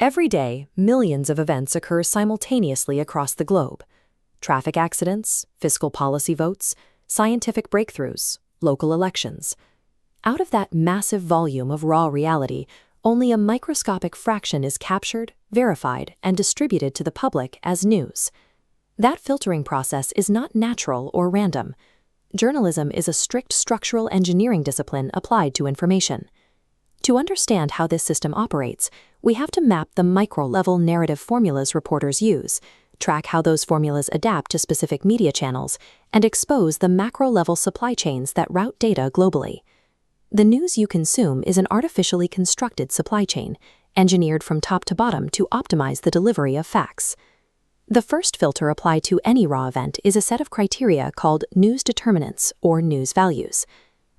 Every day, millions of events occur simultaneously across the globe. Traffic accidents, fiscal policy votes, scientific breakthroughs, local elections. Out of that massive volume of raw reality, only a microscopic fraction is captured, verified, and distributed to the public as news. That filtering process is not natural or random. Journalism is a strict structural engineering discipline applied to information. To understand how this system operates, we have to map the micro-level narrative formulas reporters use, track how those formulas adapt to specific media channels, and expose the macro-level supply chains that route data globally. The news you consume is an artificially constructed supply chain, engineered from top to bottom to optimize the delivery of facts. The first filter applied to any raw event is a set of criteria called news determinants or news values.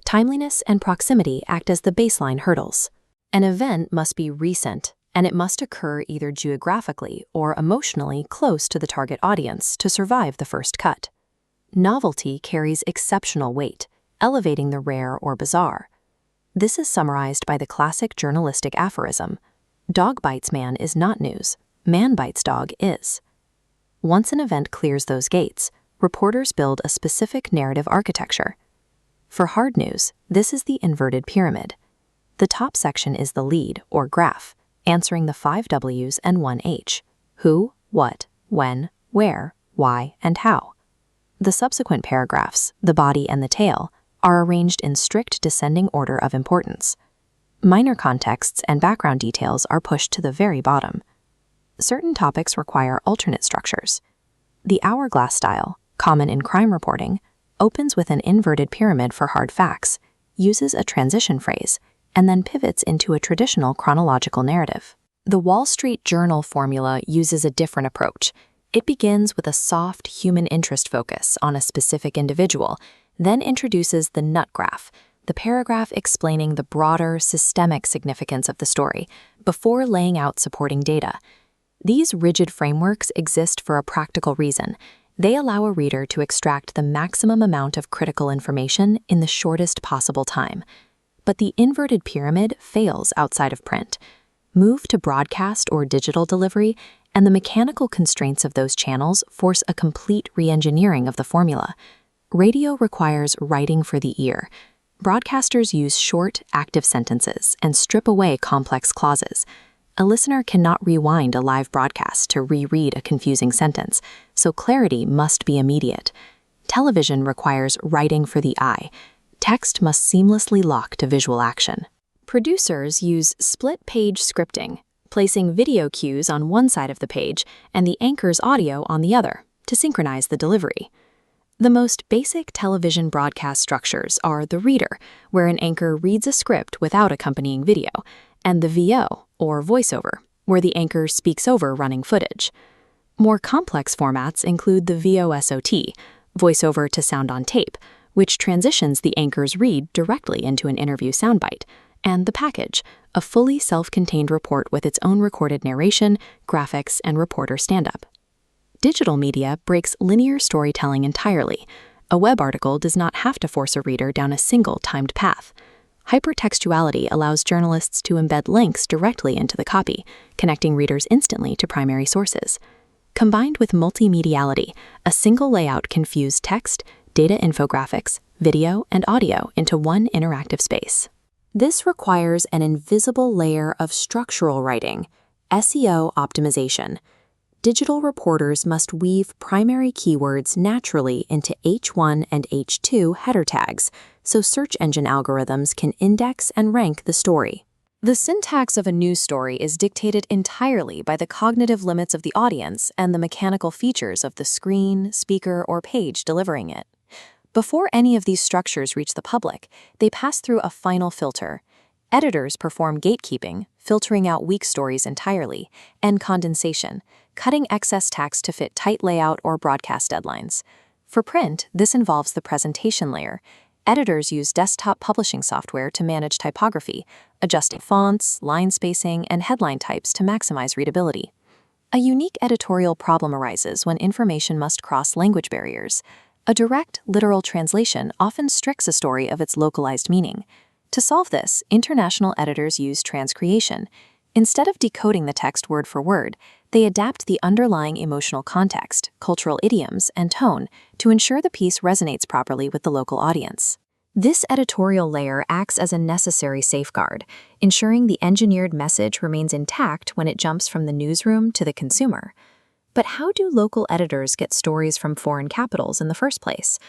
Timeliness and proximity act as the baseline hurdles. An event must be recent, and it must occur either geographically or emotionally close to the target audience to survive the first cut. Novelty carries exceptional weight, elevating the rare or bizarre. This is summarized by the classic journalistic aphorism: "Dog bites man is not news, man bites dog is." Once an event clears those gates, reporters build a specific narrative architecture. For hard news, this is the inverted pyramid. The top section is the lead, or graph, answering the 5 W's and 1 H: who, what, when, where, why, and how. The subsequent paragraphs, the body and the tail, are arranged in strict descending order of importance. Minor contexts and background details are pushed to the very bottom. Certain topics require alternate structures. The hourglass style, common in crime reporting, opens with an inverted pyramid for hard facts, uses a transition phrase, and then pivots into a traditional chronological narrative. The Wall Street Journal formula uses a different approach. It begins with a soft human interest focus on a specific individual, then introduces the nut graph, the paragraph explaining the broader systemic significance of the story, before laying out supporting data. These rigid frameworks exist for a practical reason. They allow a reader to extract the maximum amount of critical information in the shortest possible time. But the inverted pyramid fails outside of print. Move to broadcast or digital delivery, and the mechanical constraints of those channels force a complete re-engineering of the formula. Radio requires writing for the ear. Broadcasters use short, active sentences and strip away complex clauses. A listener cannot rewind a live broadcast to reread a confusing sentence, so clarity must be immediate. Television requires writing for the eye. Text must seamlessly lock to visual action. Producers use split-page scripting, placing video cues on one side of the page and the anchor's audio on the other to synchronize the delivery. The most basic television broadcast structures are the reader, where an anchor reads a script without accompanying video, and the VO, or voiceover, where the anchor speaks over running footage. More complex formats include the VOSOT, voiceover to sound on tape, which transitions the anchor's read directly into an interview soundbite, and the package, a fully self-contained report with its own recorded narration, graphics, and reporter stand-up. Digital media breaks linear storytelling entirely. A web article does not have to force a reader down a single timed path. Hypertextuality allows journalists to embed links directly into the copy, connecting readers instantly to primary sources. Combined with multimediality, a single layout can fuse text, data infographics, video, and audio into one interactive space. This requires an invisible layer of structural writing, SEO optimization. Digital reporters must weave primary keywords naturally into H1 and H2 header tags, so search engine algorithms can index and rank the story. The syntax of a news story is dictated entirely by the cognitive limits of the audience and the mechanical features of the screen, speaker, or page delivering it. Before any of these structures reach the public, they pass through a final filter. Editors perform gatekeeping, filtering out weak stories entirely, and condensation, cutting excess text to fit tight layout or broadcast deadlines. For print, this involves the presentation layer. Editors use desktop publishing software to manage typography, adjusting fonts, line spacing, and headline types to maximize readability. A unique editorial problem arises when information must cross language barriers. A direct, literal translation often strips a story of its localized meaning. To solve this, international editors use transcreation. Instead of decoding the text word for word, they adapt the underlying emotional context, cultural idioms, and tone to ensure the piece resonates properly with the local audience. This editorial layer acts as a necessary safeguard, ensuring the engineered message remains intact when it jumps from the newsroom to the consumer. But how do local editors get stories from foreign capitals in the first place?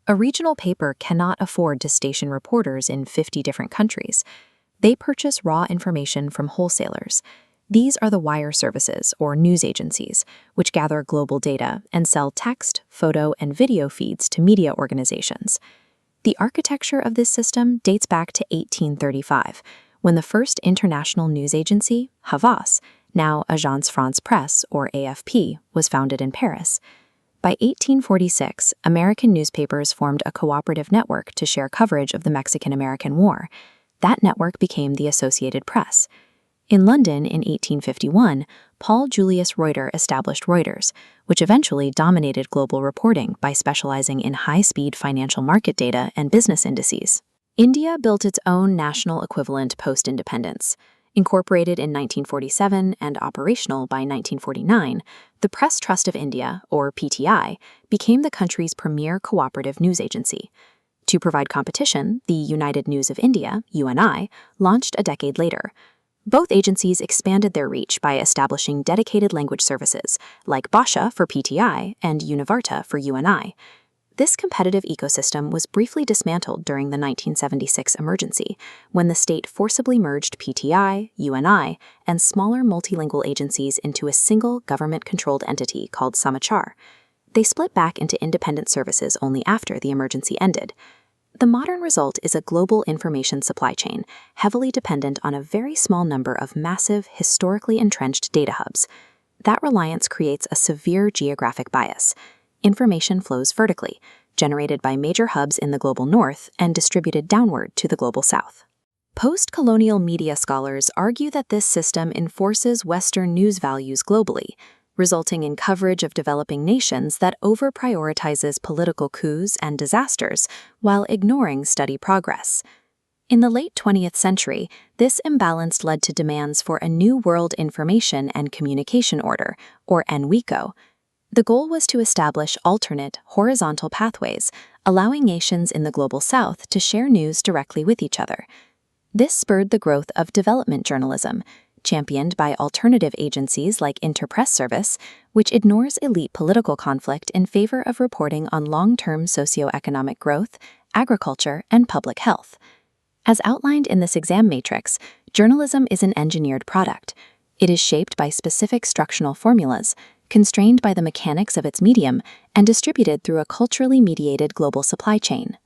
A regional paper cannot afford to station reporters in 50 different countries. They purchase raw information from wholesalers. These are the wire services, or news agencies, which gather global data and sell text, photo, and video feeds to media organizations. The architecture of this system dates back to 1835, when the first international news agency, Havas, now Agence France-Presse, or AFP, was founded in Paris. By 1846, American newspapers formed a cooperative network to share coverage of the Mexican-American War. That network became the Associated Press. In London in 1851, Paul Julius Reuter established Reuters, which eventually dominated global reporting by specializing in high-speed financial market data and business indices. India built its own national equivalent post-independence. Incorporated in 1947 and operational by 1949, the Press Trust of India, or PTI, became the country's premier cooperative news agency. To provide competition, the United News of India, UNI, launched a decade later. Both agencies expanded their reach by establishing dedicated language services, like Bhasha for PTI and Univarta for UNI. This competitive ecosystem was briefly dismantled during the 1976 emergency, when the state forcibly merged PTI, UNI, and smaller multilingual agencies into a single government-controlled entity called Samachar. They split back into independent services only after the emergency ended. The modern result is a global information supply chain, heavily dependent on a very small number of massive, historically entrenched data hubs. That reliance creates a severe geographic bias. Information flows vertically, generated by major hubs in the global north and distributed downward to the global south. Post-colonial media scholars argue that this system enforces Western news values globally, resulting in coverage of developing nations that over-prioritizes political coups and disasters while ignoring steady progress. In the late 20th century, this imbalance led to demands for a New World Information and Communication Order, or NWICO. The goal was to establish alternate, horizontal pathways, allowing nations in the global south to share news directly with each other. This spurred the growth of development journalism, championed by alternative agencies like Interpress Service, which ignores elite political conflict in favor of reporting on long-term socioeconomic growth, agriculture, and public health. As outlined in this exam matrix, journalism is an engineered product. It is shaped by specific structural formulas, constrained by the mechanics of its medium, and distributed through a culturally mediated global supply chain.